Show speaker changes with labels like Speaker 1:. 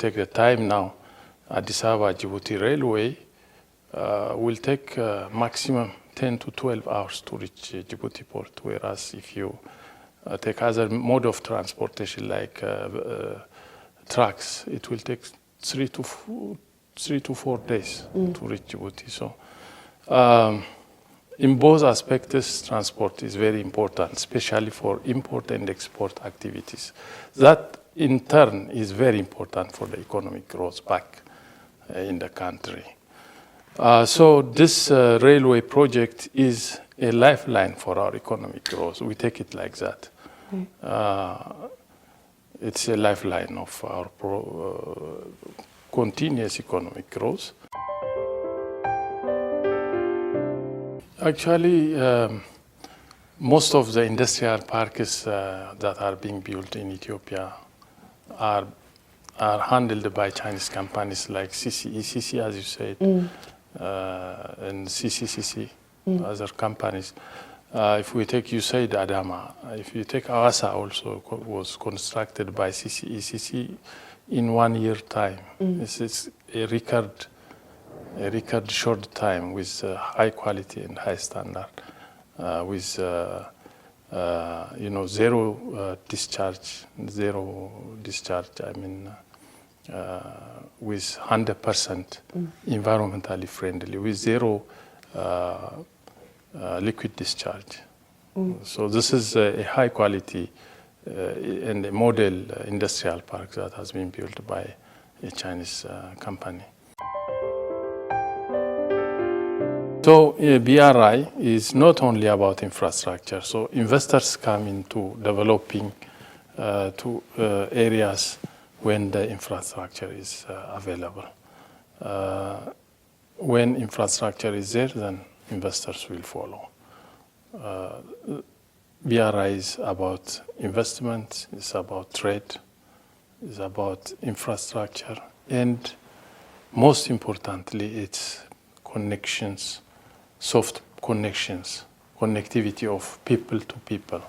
Speaker 1: take the time now, Addis Ababa-Djibouti railway will take maximum 10 to 12 hours to reach Djibouti port, whereas if you take other mode of transportation like trucks, it will take 3 to 4 days to reach Djibouti. So in both aspects, transport is very important, especially for import and export activities. That in turn is very important for the economic growth back in the country. So this railway project is a lifeline for our economic growth. We take it like that. It's a lifeline of our continuous economic growth. Actually, most of the industrial parks that are being built in Ethiopia are handled by Chinese companies like CCE, as you said, and CCCC, other companies. If we take, you said Adama, if you take Awasa also was constructed by CCE in 1 year time. This is a record short time with high quality and high standard, with zero discharge. I mean, with 100% environmentally friendly, with zero liquid discharge. So this is a high quality and a model industrial park that has been built by a Chinese company. So BRI is not only about infrastructure. So investors come into developing to areas when the infrastructure is available. When infrastructure is there, then investors will follow. BRI is about investment, it's about trade, it's about infrastructure, and most importantly, it's connections, soft connections, connectivity of people to people.